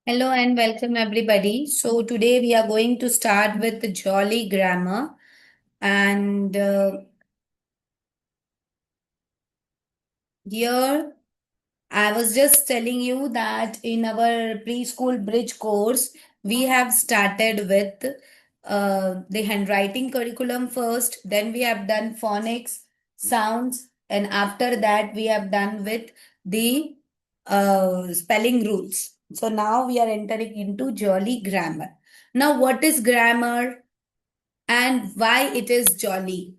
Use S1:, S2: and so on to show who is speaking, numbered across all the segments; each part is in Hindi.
S1: Hello and welcome everybody. So today we are going to start with the Jolly Grammar and here I was just telling you that in our preschool bridge course, we have started with the handwriting curriculum first, then we have done phonics, sounds, and after that, we have done with the spelling rules. So now we are entering into jolly grammar. Now, what is grammar and why it is jolly?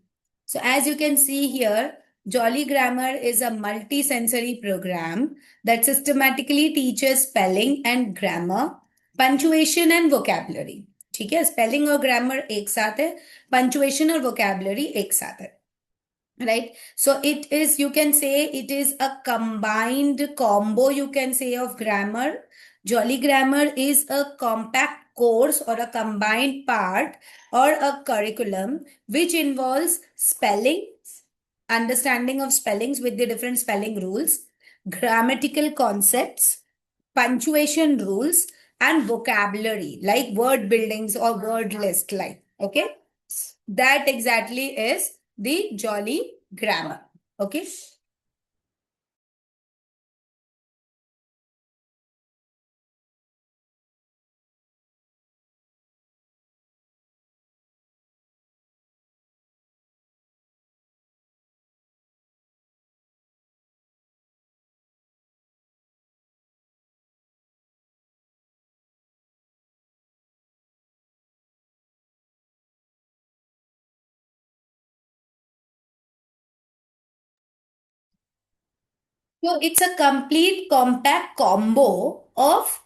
S1: So, as you can see here, Jolly Grammar is a multi-sensory program that systematically teaches spelling and grammar, punctuation and vocabulary. ठीक है, स्पेलिंग और ग्रामर एक साथ है, पंचुएशन और वोकैबुलरी एक साथ है. Right, so it is, you can say it is a combined combo, you can say, of grammar. Jolly Grammar is a compact course or a combined part or a curriculum which involves spelling, understanding of spellings with the different spelling rules, grammatical concepts, punctuation rules, and vocabulary like word buildings or word list, like, okay, that exactly is the jolly grammar. Okay. So it's a complete compact combo of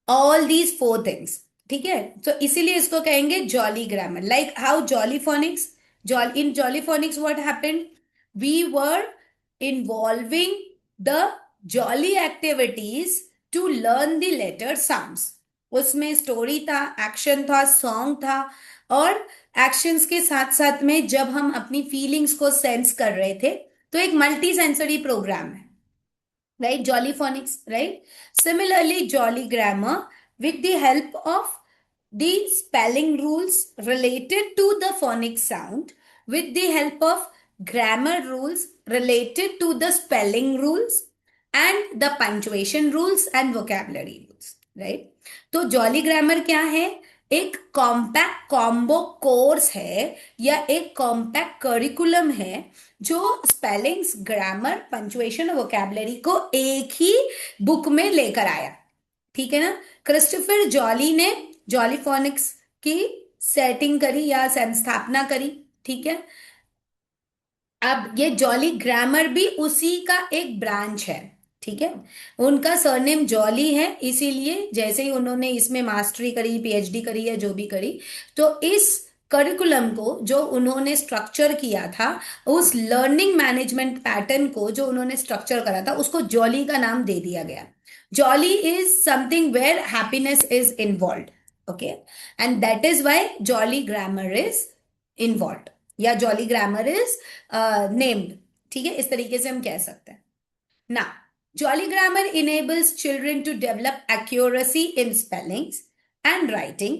S1: all these four things. ठीक है, तो इसीलिए इसको कहेंगे Jolly Grammar. Like how Jolly Phonics, in Jolly Phonics what happened, we were involving the Jolly activities to learn the letter sounds. उसमें स्टोरी था, एक्शन था, सॉन्ग था, और एक्शंस के साथ साथ में जब हम अपनी फीलिंग्स को सेंस कर रहे थे, तो एक मल्टी सेंसरी प्रोग्राम है. Right, jolly phonics, right? Similarly, jolly grammar, with the help of the spelling rules related to the phonic sound, with the help of grammar rules related to the spelling rules, and the punctuation rules and vocabulary rules, right? तो जॉली ग्रामर क्या है? एक कॉम्पैक्ट कॉम्बो कोर्स है या एक कॉम्पैक्ट करिकुलम है जो स्पेलिंग्स, ग्रामर, पंचुएशन और वोकैबुलरी को एक ही बुक में लेकर आया. ठीक है ना? क्रिस्टोफर जॉली ने जॉली फोनिक्स की सेटिंग करी या स्थापना करी. ठीक है, अब ये जॉली ग्रामर भी उसी का एक ब्रांच है. ठीक है, उनका सरनेम जॉली है, इसीलिए जैसे ही उन्होंने इसमें मास्टरी करी, पीएचडी करी या जो भी करी, तो इस करिकुलम को जो उन्होंने स्ट्रक्चर किया था, उस लर्निंग मैनेजमेंट पैटर्न को जो उन्होंने स्ट्रक्चर करा था, उसको जॉली का नाम दे दिया गया. Jolly is something where happiness is involve. Okay, and that is why Jolly Grammar is involve या जॉली ग्रामर इज नेम्ड. ठीक है, इस तरीके से हम कह सकते हैं. ना, Jolly Grammar enables children to develop accuracy in spellings and writing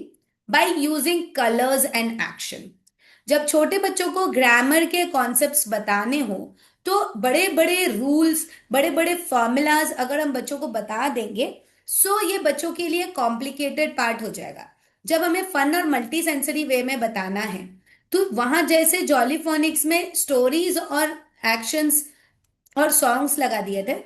S1: by using colours and action. जब छोटे बच्चों को ग्रामर के कॉन्सेप्ट्स बताने हो, तो बड़े बड़े रूल्स, बड़े बड़े फॉर्मूलाज अगर हम बच्चों को बता देंगे, सो ये बच्चों के लिए कॉम्प्लिकेटेड पार्ट हो जाएगा. जब हमें फन और मल्टी सेंसरी वे में बताना है, तो वहां जैसे जॉलीफोनिक्स में स्टोरीज और एक्शंस और सॉन्ग्स लगा दिए थे,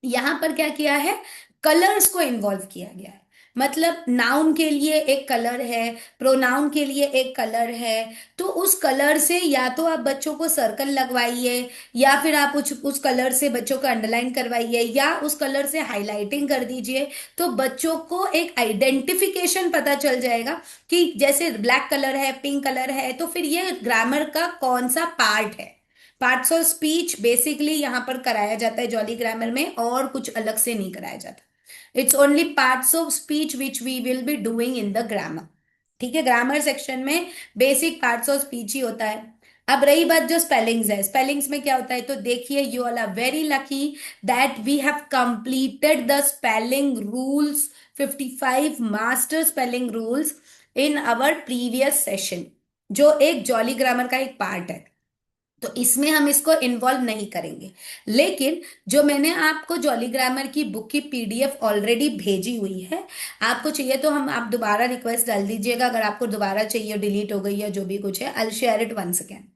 S1: यहां पर क्या किया है, कलर्स को इन्वॉल्व किया गया है. मतलब नाउन के लिए एक कलर है, प्रोनाउन के लिए एक कलर है, तो उस कलर से या तो आप बच्चों को सर्कल लगवाइए, या फिर आप उस कलर से बच्चों को अंडरलाइन करवाइए, या उस कलर से हाईलाइटिंग कर दीजिए, तो बच्चों को एक आइडेंटिफिकेशन पता चल जाएगा कि जैसे ब्लैक कलर है, पिंक कलर है, तो फिर ये ग्रामर का कौन सा पार्ट है. पार्ट्स ऑफ स्पीच बेसिकली यहां पर कराया जाता है जॉली ग्रामर में, और कुछ अलग से नहीं कराया जाता. It's only parts of speech which we will be doing in the grammar. ठीक है, ग्रामर सेक्शन में बेसिक पार्ट्स ऑफ स्पीच ही होता है. अब रही बात जो स्पेलिंग्स है, स्पेलिंग्स में क्या होता है, तो देखिए, you all are very lucky that we have completed the spelling rules 55 master spelling rules in our previous session, जो एक जॉली ग्रामर का एक पार्ट है। तो इसमें हम इसको इन्वॉल्व नहीं करेंगे। लेकिन जो मैंने आपको जॉली ग्रामर की बुक की पीडीएफ ऑलरेडी भेजी हुई है, आपको चाहिए तो हम आप दोबारा रिक्वेस्ट डाल दीजिएगा, अगर आपको दोबारा चाहिए, डिलीट हो गई या जो भी कुछ है, I share it once again.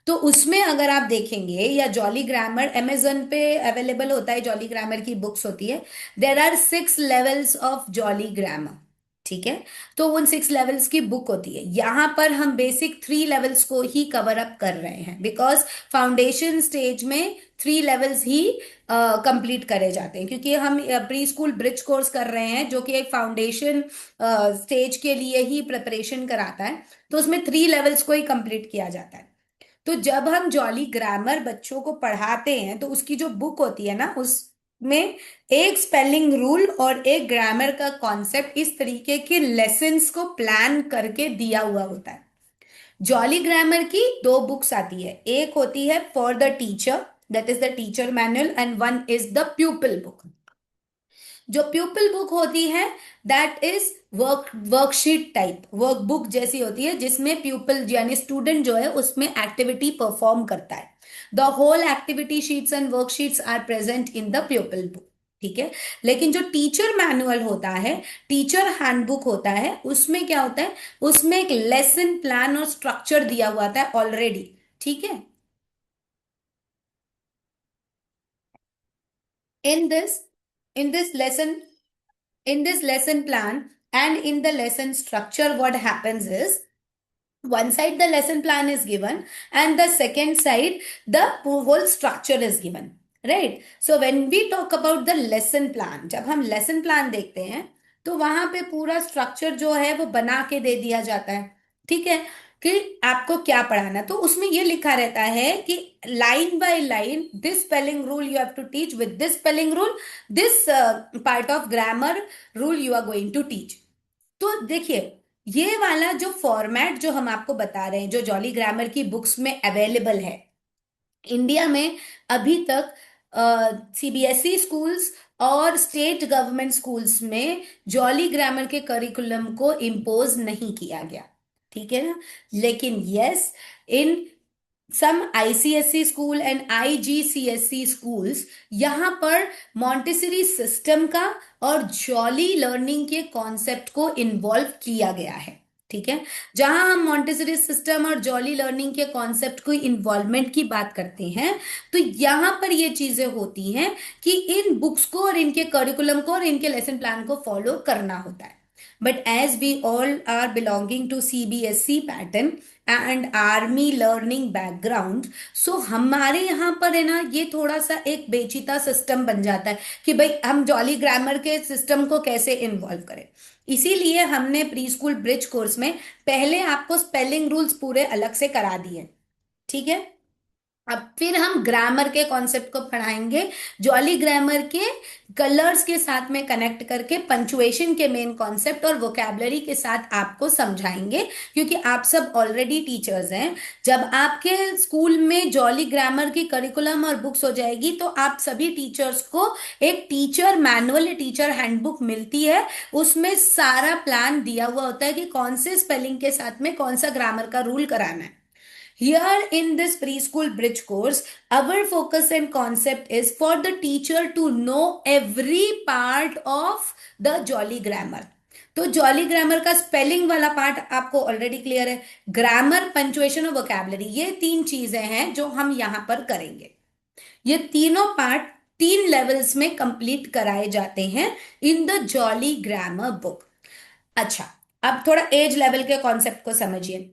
S1: तो उसमें अगर आप देखेंगे, या जॉली ग्रामर अमेजन पे अवेलेबल होता है, जॉली ग्रामर की बुक्स होती है। There are 6 levels of Jolly Grammar, ठीक है। तो उन 6 लेवल्स की बुक होती है। यहां पर हम बेसिक 3 लेवल्स को ही कवर अप कर रहे हैं, बिकॉज फाउंडेशन स्टेज में 3 लेवल्स ही कंप्लीट करे जाते हैं, क्योंकि हम प्री स्कूल ब्रिज कोर्स कर रहे हैं, जो कि एक फाउंडेशन स्टेज के लिए ही प्रिपरेशन कराता है। तो उसमें 3 लेवल्स को ही कंप्लीट किया जाता है। तो जब हम जॉली ग्रामर बच्चों को पढ़ाते हैं, तो उसकी जो बुक होती है ना, उसमें एक स्पेलिंग रूल और एक ग्रामर का कॉन्सेप्ट, इस तरीके के लेसन्स को प्लान करके दिया हुआ होता है। जॉली ग्रामर की 2 बुक्स आती है, एक होती है for the teacher, that is the teacher manual, and one is the pupil book. जो प्यूपिल बुक होती है, that is worksheet type workbook जैसी होती है, जिसमें प्यूपिल यानी स्टूडेंट जो है उसमें एक्टिविटी परफॉर्म करता है। The whole activity sheets and worksheets are present in the pupil book, ठीक है। लेकिन जो टीचर मैनुअल होता है, टीचर हैंडबुक होता है, उसमें क्या होता है, उसमें एक लेसन प्लान और स्ट्रक्चर दिया हुआ था ऑलरेडी, ठीक है। in this in this lesson in this lesson plan and in the lesson structure, what happens is, one side the lesson plan is given, and the second side the whole structure is given, right? So when we talk about the lesson plan, जब हम lesson plan देखते हैं, तो वहां पे पूरा स्ट्रक्चर जो है वो बना के दे दिया जाता है, ठीक है, कि आपको क्या पढ़ाना है। तो उसमें ये लिखा रहता है कि line by line, this spelling rule you have to teach, with this spelling rule, this part of grammar rule you are going to teach. तो देखिए, ये वाला जो फॉर्मेट जो हम आपको बता रहे हैं, जो जॉली ग्रामर की बुक्स में अवेलेबल है, इंडिया में अभी तक सीबीएसई स्कूल्स और स्टेट गवर्नमेंट स्कूल्स में जॉली ग्रामर के करिकुलम को इम्पोज नहीं किया गया, ठीक है ना। लेकिन yes, in some ICSE school and IGCSE schools, यहाँ पर मॉन्टेसरी सिस्टम का और जॉली लर्निंग के कॉन्सेप्ट को इन्वॉल्व किया गया है, ठीक है। जहां हम मॉन्टेसरी सिस्टम और जॉली लर्निंग के कॉन्सेप्ट को इन्वॉल्वमेंट की बात करते हैं, तो यहां पर ये चीजें होती हैं कि इन बुक्स को और इनके करिकुलम को और इनके लेसन प्लान को फॉलो करना होता है। But as we all are belonging to CBSE pattern and army learning background, so हमारे यहाँ पर है ना, ये थोड़ा सा एक बेचिता सिस्टम बन जाता है कि भाई हम जॉली ग्रामर के सिस्टम को कैसे इन्वॉल्व करें। इसीलिए हमने प्री स्कूल ब्रिज कोर्स में पहले आपको स्पेलिंग रूल्स पूरे अलग से करा दिए, ठीक है। अब फिर हम ग्रामर के कॉन्सेप्ट को पढ़ाएंगे, जॉली ग्रामर के कलर्स के साथ में कनेक्ट करके पंचुएशन के मेन कॉन्सेप्ट और वोकैबलरी के साथ आपको समझाएंगे, क्योंकि आप सब ऑलरेडी टीचर्स हैं। जब आपके स्कूल में जॉली ग्रामर की करिकुलम और बुक्स हो जाएगी, तो आप सभी टीचर्स को एक टीचर मैनुअल, टीचर हैंडबुक मिलती है। उसमें सारा प्लान दिया हुआ होता है कि कौन से स्पेलिंग के साथ में कौन सा ग्रामर का रूल कराना है। Here in this preschool bridge course, our focus and concept is for the teacher to know every part of the jolly grammar. तो जॉली ग्रामर का स्पेलिंग वाला पार्ट आपको ऑलरेडी क्लियर है। ग्रामर, पंचुएशन और वोकैबलरी, ये 3 चीजें हैं जो हम यहां पर करेंगे। ये तीनों पार्ट 3 लेवल्स में कंप्लीट कराए जाते हैं in the jolly grammar book. अच्छा, अब थोड़ा एज लेवल के कॉन्सेप्ट को समझिए।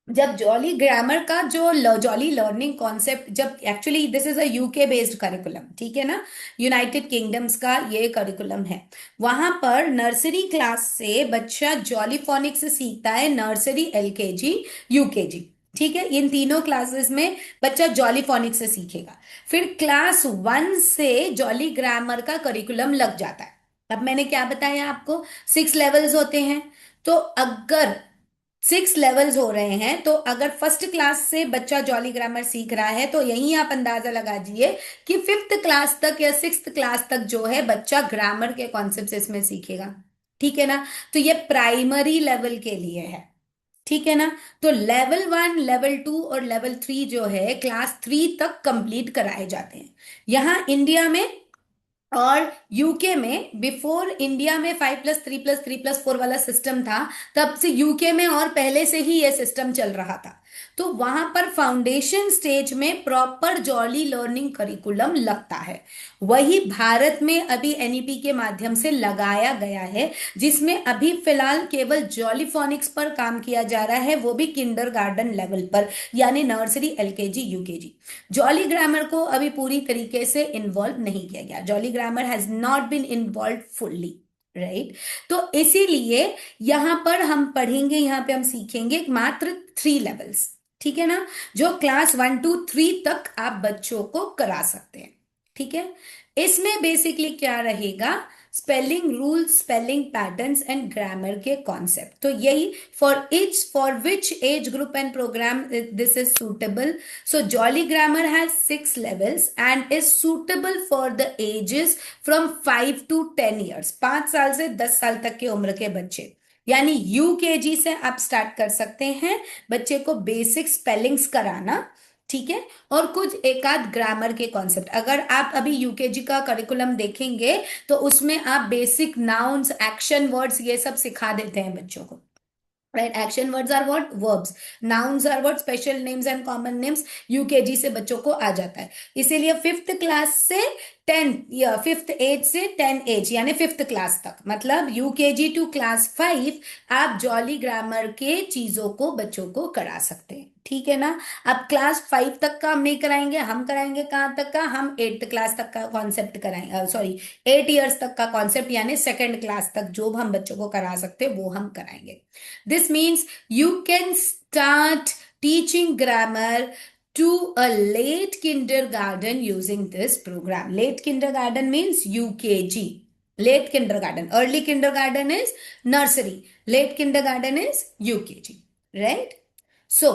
S1: जब जॉली ग्रामर का जो जॉली लर्निंग कॉन्सेप्ट, जब actually this is a UK based curriculum, ठीक है ना, यूनाइटेड किंगडम्स का ये करिकुलम है। वहां पर नर्सरी क्लास से बच्चा जॉली फोनिक्स सीखता है, नर्सरी, एलकेजी, यूकेजी, ठीक है। इन तीनों क्लासेस में बच्चा जॉली फोनिक्स से सीखेगा। फिर क्लास 1 से जॉली ग्रामर का करिकुलम लग जाता है। अब मैंने क्या बताया आपको, 6 लेवल्स होते हैं। तो अगर 6 लेवल्स हो रहे हैं, तो अगर फर्स्ट क्लास से बच्चा जॉली ग्रामर सीख रहा है तो यहीं आप अंदाजा लगा दीजिए कि फिफ्थ क्लास तक या सिक्स्थ क्लास तक जो है बच्चा ग्रामर के कॉन्सेप्ट इसमें सीखेगा। ठीक है ना? तो ये प्राइमरी लेवल के लिए है। ठीक है ना? तो लेवल 1, लेवल 2 और लेवल 3 जो है क्लास 3 तक कंप्लीट कराए जाते हैं यहाँ इंडिया में। और यूके में, बिफोर इंडिया में 5+3+3+4 वाला सिस्टम था, तब से यूके में और पहले से ही यह सिस्टम चल रहा था। तो वहां पर फाउंडेशन स्टेज में प्रॉपर जॉली लर्निंग करिकुलम लगता है। वही भारत में अभी एनईपी के माध्यम से लगाया गया है, जिसमें अभी फिलहाल केवल जॉलीफोनिक्स पर काम किया जा रहा है, वो भी किंडरगार्टन लेवल पर, यानी nursery, LKG, UKG. Jolly Grammar को अभी पूरी तरीके से इन्वॉल्व नहीं किया गया। Jolly Grammar has not been involve fully, right. तो इसीलिए यहां पर हम पढ़ेंगे, यहां पे हम सीखेंगे मात्र 3 लेवल्स। ठीक है ना? जो क्लास 1 2 3 तक आप बच्चों को करा सकते हैं। ठीक है? इसमें बेसिकली क्या रहेगा? Spelling rules, spelling patterns and grammar के कॉन्सेप्ट। तो यही for which age group and programme this is suitable. So Jolly Grammar has 6 levels and is suitable for the ages from 5 to 10 years। 5 साल से 10 साल तक की उम्र के बच्चे, यानी यूकेजी से आप स्टार्ट कर सकते हैं बच्चे को बेसिक स्पेलिंग्स कराना। ठीक है? और कुछ एकाध ग्रामर के कॉन्सेप्ट, अगर आप अभी यूकेजी का करिकुलम देखेंगे तो उसमें आप बेसिक नाउन्स, एक्शन वर्ड्स, ये सब सिखा देते हैं बच्चों को। Right? Action words are what? Verbs. Nouns are what? Special names and common names. UKG से बच्चों को आ जाता है। इसीलिए फिफ्थ क्लास से 10 या फिफ्थ एज से 10 एज यानी फिफ्थ क्लास तक, मतलब यूकेजी टू क्लास 5 आप जॉली ग्रामर के चीजों को बच्चों को करा सकते हैं। ठीक है ना? अब क्लास 5 तक का हम नहीं कराएंगे, हम कराएंगे कहाँ तक का? हम 8th क्लास तक का कॉन्सेप्ट कराएंगे, सॉरी 8 years तक का कॉन्सेप्ट, यानी सेकेंड क्लास तक जो हम बच्चों को करा सकते हैं वो हम कराएंगे। This means you can start teaching grammar to a late kindergarten using this program. Late kindergarten means UKG. Late kindergarten. Early kindergarten is nursery. Late kindergarten is UKG. Right? So,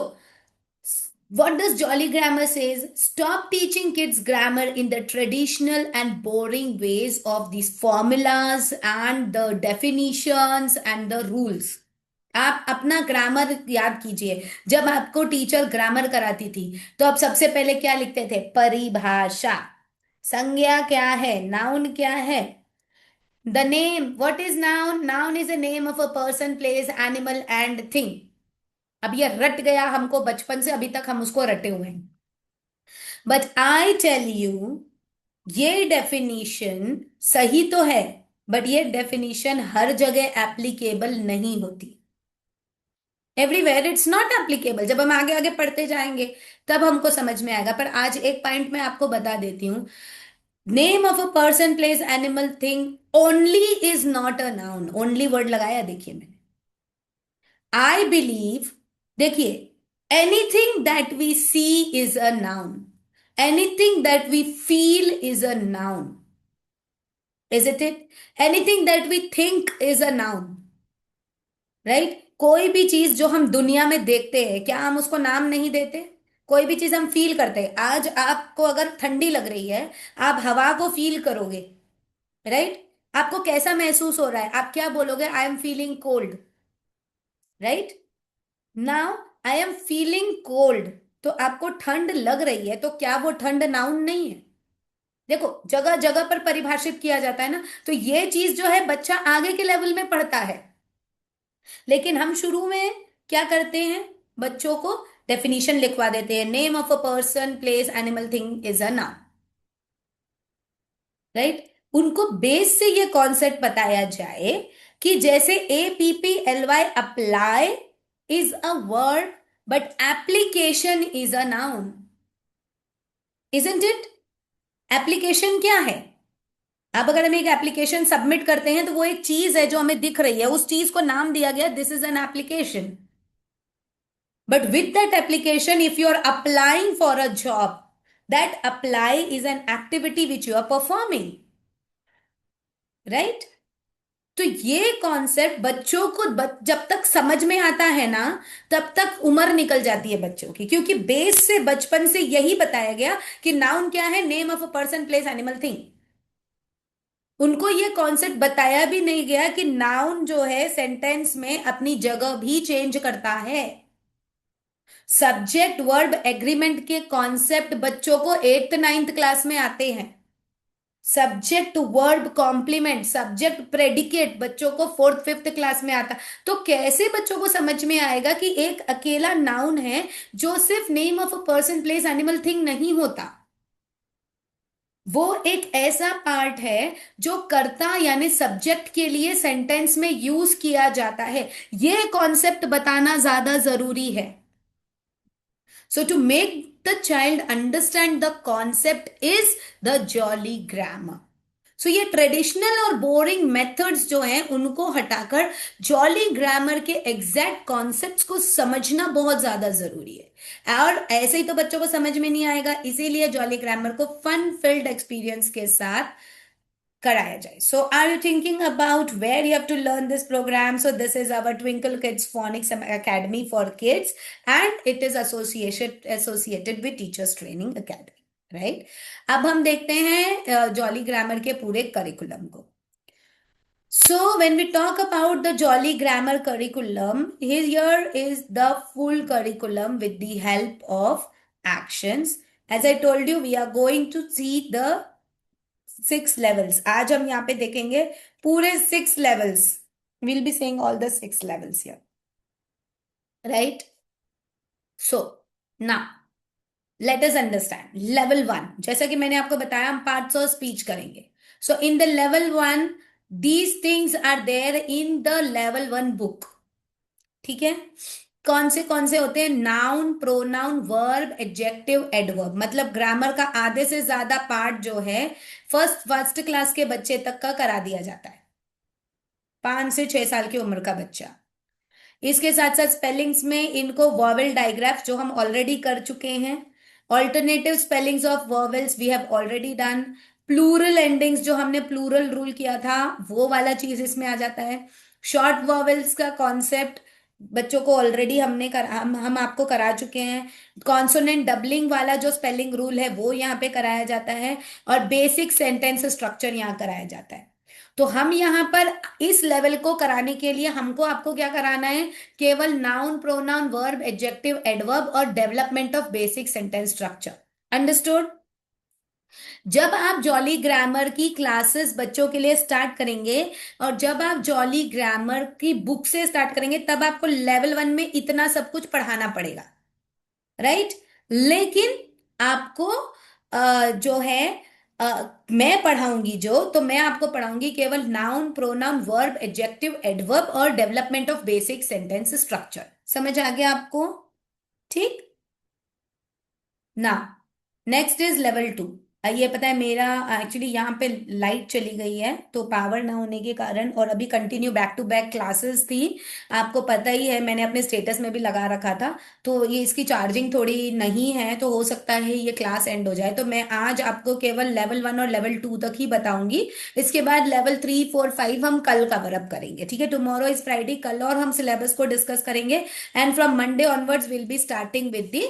S1: what does Jolly Grammar says? Stop teaching kids grammar in the traditional and boring ways of these formulas and the definitions and the rules. आप अपना ग्रामर याद कीजिए। जब आपको टीचर ग्रामर कराती थी तो आप सबसे पहले क्या लिखते थे? परिभाषा। संज्ञा क्या है? नाउन क्या है? The name, what is noun? Noun is a name of a person, place, animal and thing. अब ये रट गया हमको बचपन से, अभी तक हम उसको रटे हुए हैं। बट आई टेल यू, ये डेफिनेशन सही तो है, बट ये डेफिनेशन हर जगह एप्लीकेबल नहीं होती। Everywhere it's not applicable. जब हम आगे आगे पढ़ते जाएंगे तब हमको समझ में आएगा, पर आज एक पॉइंट मैं आपको बता देती हूँ। Name of a person, place, animal, thing only is not a noun. Only word लगाया, देखिए मैंने। आई बिलीव, देखिए, anything that we see is a noun, anything that we feel is a noun, is it? Anything that we think is a noun, right? कोई भी चीज जो हम दुनिया में देखते हैं, क्या हम उसको नाम नहीं देते? कोई भी चीज हम फील करते हैं। आज आपको अगर ठंडी लग रही है, आप हवा को फील करोगे, राइट? आपको कैसा महसूस हो रहा है? आप क्या बोलोगे? I am feeling cold, right? Now I am feeling cold, तो आपको ठंड लग रही है, तो क्या वो ठंड नाउन नहीं है? देखो, जगह जगह पर परिभाषित किया जाता है ना। तो ये चीज जो है बच्चा आगे के लेवल में पढ़ता है, लेकिन हम शुरू में क्या करते हैं? बच्चों को डेफिनेशन लिखवा देते हैं। Name of a person, place, animal, thing is a noun, right? उनको बेस से ये कॉन्सेप्ट बताया जाए कि जैसे APPLY, apply is a word, but application is a noun, isn't it? Application क्या है? अब अगर हम एक एप्लीकेशन सबमिट करते हैं तो वो एक चीज है जो हमें दिख रही है, उस चीज को नाम दिया गया, this is an application. But with that application, if you are applying for a job, that apply is an activity which you are performing, right? तो ये कॉन्सेप्ट बच्चों को जब तक समझ में आता है ना, तब तक उम्र निकल जाती है बच्चों की, क्योंकि बेस से बचपन से यही बताया गया कि नाउन क्या है, name of a person place animal thing. उनको ये कॉन्सेप्ट बताया भी नहीं गया कि नाउन जो है सेंटेंस में अपनी जगह भी चेंज करता है। सब्जेक्ट वर्ब एग्रीमेंट के कॉन्सेप्ट बच्चों को एट्थ नाइन्थ क्लास में आते हैं। Subject verb complement, subject predicate बच्चों को फोर्थ फिफ्थ क्लास में आता। तो कैसे बच्चों को समझ में आएगा कि एक अकेला नाउन है जो सिर्फ name of a person place animal thing नहीं होता, वो एक ऐसा पार्ट है जो कर्ता यानी सब्जेक्ट के लिए सेंटेंस में यूज किया जाता है। ये कॉन्सेप्ट बताना ज्यादा जरूरी है। So to make the child understand the concept is the jolly grammar. सो ये ट्रेडिशनल और बोरिंग मेथड्स जो हैं उनको हटाकर जॉली ग्रामर के एग्जैक्ट कॉन्सेप्ट्स को समझना बहुत ज्यादा जरूरी है। और ऐसे ही तो बच्चों को समझ में नहीं आएगा, इसीलिए जॉली ग्रामर को फन फिल्ड एक्सपीरियंस के साथ कराया जाए। So are you thinking about where you have to learn this programme? So this is our Twinkle Kids Phonics Academy for kids and it is associated with teachers training academy, right? अब हम देखते हैं जॉली ग्रामर के पूरे करिकुलम को। So when we talk about the Jolly Grammar curriculum, here is the full curriculum with the help of actions. As I told you, we are going to see the 6 levels. आज हम यहाँ पे देखेंगे पूरे 6 levels. We'll be saying all the 6 levels here. Right? So, now, let us understand. Level 1. जैसा कि मैंने आपको बताया, हम parts of speech करेंगे. So, in the level 1, these things are there in the level 1 book. ठीक है? कौन से होते हैं? Noun, pronoun, verb, adjective, adverb. मतलब ग्रामर का आधे से ज्यादा पार्ट जो है फर्स्ट क्लास के बच्चे तक का करा दिया जाता है, 5 से 6 साल की उम्र का बच्चा। इसके साथ साथ स्पेलिंग्स में इनको वॉवेल डायग्राफ्स जो हम ऑलरेडी कर चुके हैं, alternative spellings of vowels we have already done, plural endings जो हमने प्लूरल रूल किया था वो वाला चीज इसमें आ जाता है, शॉर्ट वॉवेल्स का कॉन्सेप्ट बच्चों को ऑलरेडी हम आपको करा चुके हैं, कॉन्सोनेंट डबलिंग वाला जो स्पेलिंग रूल है वो यहाँ पे कराया जाता है, और बेसिक सेंटेंस स्ट्रक्चर यहाँ कराया जाता है। तो हम यहाँ पर इस लेवल को कराने के लिए हमको आपको क्या कराना है? केवल noun, pronoun, verb, adjective, adverb और development of basic sentence structure. Understood? जब आप जॉली ग्रामर की क्लासेस बच्चों के लिए स्टार्ट करेंगे और जब आप जॉली ग्रामर की बुक से स्टार्ट करेंगे तब आपको लेवल 1 में इतना सब कुछ पढ़ाना पड़ेगा, राइट? लेकिन आपको जो है मैं पढ़ाऊंगी जो, तो मैं आपको पढ़ाऊंगी केवल noun, pronoun, verb, adjective, adverb और development of basic sentence structure. समझ आ गया आपको? ठीक ना? Next is level 2। ये पता है मेरा एक्चुअली यहाँ पे लाइट चली गई है तो पावर ना होने के कारण, और अभी continue back to back classes थी, आपको पता ही है, मैंने अपने स्टेटस में भी लगा रखा था। तो ये इसकी चार्जिंग थोड़ी नहीं है तो हो सकता है ये क्लास एंड हो जाए। तो मैं आज आपको केवल लेवल 1 और लेवल 2 तक ही बताऊंगी। इसके बाद लेवल 3 4 5 हम कल कवर अप करेंगे, ठीक है? टुमारो इज फ्राइडे, कल और हम सिलेबस को डिस्कस करेंगे and from Monday onwards will be starting with the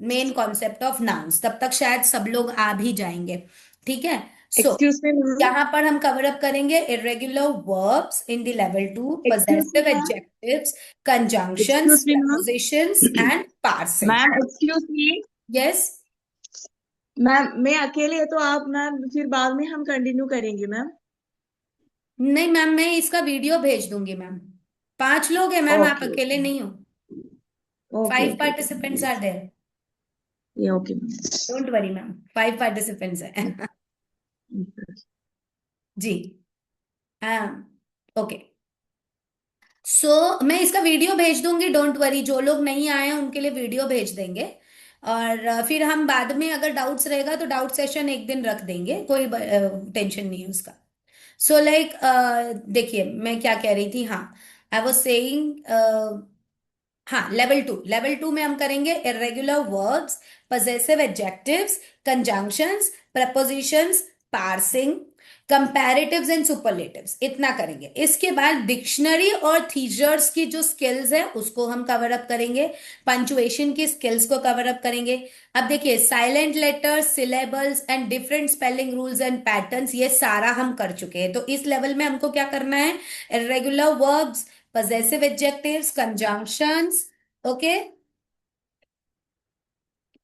S1: main concept of nouns. तब तक शायद सब लोग आ भी जाएंगे, ठीक है? So
S2: excuse me ma'am.
S1: यहाँ पर हम कवर अप करेंगे irregular verbs in the level 2,
S2: excuse me
S1: possessive
S2: ma'am.
S1: Adjectives, conjunctions,
S2: excuse me ma'am.
S1: prepositions and parsing.
S2: Ma'am excuse me.
S1: Yes?
S2: Ma'am मैं अकेले है तो आप मैम फिर बाद में हम कंटिन्यू करेंगे मैम।
S1: नहीं मैम, मैं इसका वीडियो भेज दूंगी मैम। 5 लोग हैं मैम, आप
S2: ओके
S1: अकेले
S2: ओके
S1: नहीं हो।
S2: Okay
S1: 5
S2: okay okay
S1: participants are there.
S2: ये okay ma'am.
S1: Don't worry ma'am, 5 participants हैं। जी हाँ, ओके। मैं इसका वीडियो भेज दूंगी, डोंट वरी। जो लोग नहीं आए हैं उनके लिए वीडियो भेज देंगे, और फिर हम बाद में अगर डाउट्स रहेगा तो डाउट सेशन एक दिन रख देंगे, कोई टेंशन नहीं है उसका। सो लाइक देखिए मैं क्या कह रही थी, हाँ, आई वॉज सेइंग, हाँ, लेवल 2 में हम करेंगे irregular verbs, possessive adjectives, conjunctions, prepositions, parsing. Comparatives and superlatives इतना करेंगे। इसके बाद डिक्शनरी और थीजर्स की जो स्किल्स है उसको हम कवर अप करेंगे। पंचुएशन की स्किल्स को कवर अप करेंगे। अब देखिए, silent letters, syllables and different spelling rules and patterns, ये सारा हम कर चुके हैं। तो इस लेवल में हमको क्या करना है? Irregular verbs, possessive adjectives, conjunctions, okay,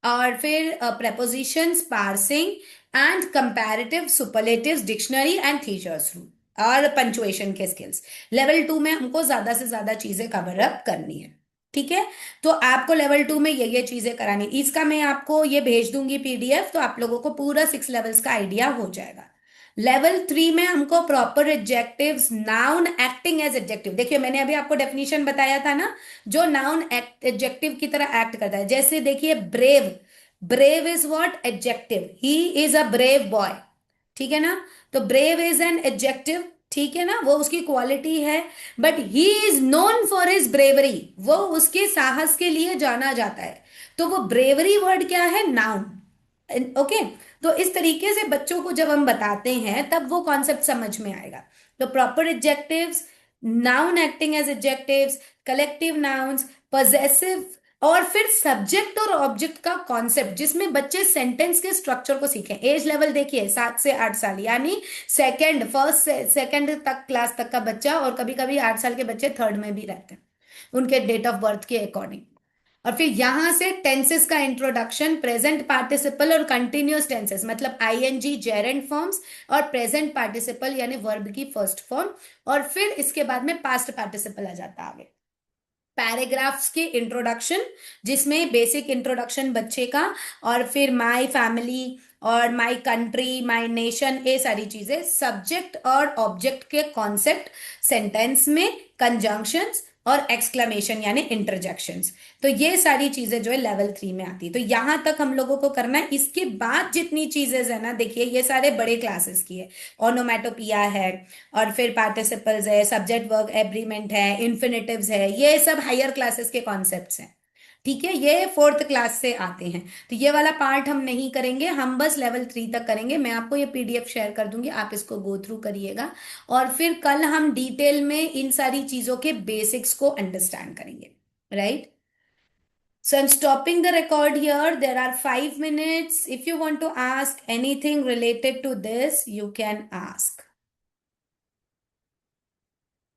S1: और फिर prepositions, parsing and comparative, superlatives, dictionary and thesaurus rule, और पंचुएशन के स्किल्स। लेवल 2 में हमको ज्यादा से ज्यादा चीजें कवर अप करनी है। ठीक है? तो आपको लेवल 2 में ये चीजें करानी, इसका मैं आपको ये भेज दूंगी पीडीएफ, तो आप लोगों को पूरा 6 लेवल्स का आइडिया हो जाएगा। लेवल 3 में हमको proper adjectives, noun acting as adjective, देखिए मैंने अभी आपको डेफिनेशन बताया था ना, जो नाउन एडजेक्टिव की तरह एक्ट करता है। जैसे देखिए, brave, brave is what? Adjective. He is a brave boy, ठीक है ना? तो ब्रेव इज एन एडजेक्टिव, ठीक है ना, वो उसकी क्वालिटी है। But he is known for his bravery, वो उसके साहस के लिए जाना जाता है। तो वो ब्रेवरी वर्ड क्या है? नाउन। ओके। तो इस तरीके से बच्चों को जब हम बताते हैं तब वो कॉन्सेप्ट समझ में आएगा। तो proper adjectives, noun acting as adjectives, collective nouns, possessive, और फिर सब्जेक्ट और ऑब्जेक्ट का कॉन्सेप्ट, जिसमें बच्चे सेंटेंस के स्ट्रक्चर को सीखें। एज लेवल देखिए 7 से 8 साल, यानी सेकंड, फर्स्ट से सेकंड तक क्लास तक का बच्चा, और कभी कभी 8 साल के बच्चे थर्ड में भी रहते हैं उनके डेट ऑफ बर्थ के अकॉर्डिंग। और फिर यहां से टेंसेस का इंट्रोडक्शन, प्रेजेंट पार्टिसिपल और कंटिन्यूअस टेंसेस, मतलब आईएनजी, जेरेंड फॉर्म्स, और प्रेजेंट पार्टिसिपल यानी वर्ब की फर्स्ट फॉर्म, और फिर इसके बाद में पास्ट पार्टिसिपल आ जाता है आगे। पैराग्राफ्स की इंट्रोडक्शन, जिसमें बेसिक इंट्रोडक्शन बच्चे का, और फिर माय फैमिली और माय कंट्री, माय नेशन, ये सारी चीजें, सब्जेक्ट और ऑब्जेक्ट के कॉन्सेप्ट सेंटेंस में, कंजंक्शंस और एक्सक्लेमेशन यानी इंटरजेक्शंस। तो ये सारी चीजें जो है लेवल 3 में आती है। तो यहां तक हम लोगों को करना है। इसके बाद जितनी चीजें है ना, देखिए ये सारे बड़े क्लासेस की है। ओनोमेटोपिया है, और फिर पार्टिसिपल्स है, सब्जेक्ट वर्ब एग्रीमेंट है, इन्फिनेटिव्स है, ये सब हायर क्लासेस के कॉन्सेप्ट्स हैं। ठीक है? ये फोर्थ क्लास से आते हैं। तो ये वाला पार्ट हम नहीं करेंगे, हम बस लेवल 3 तक करेंगे। मैं आपको ये पीडीएफ शेयर कर दूंगी, आप इसको गो थ्रू करिएगा, और फिर कल हम डिटेल में इन सारी चीजों के बेसिक्स को अंडरस्टैंड करेंगे। Right? So I'm stopping the record here. There are 5 minutes. If you want to ask anything related to this, you can ask.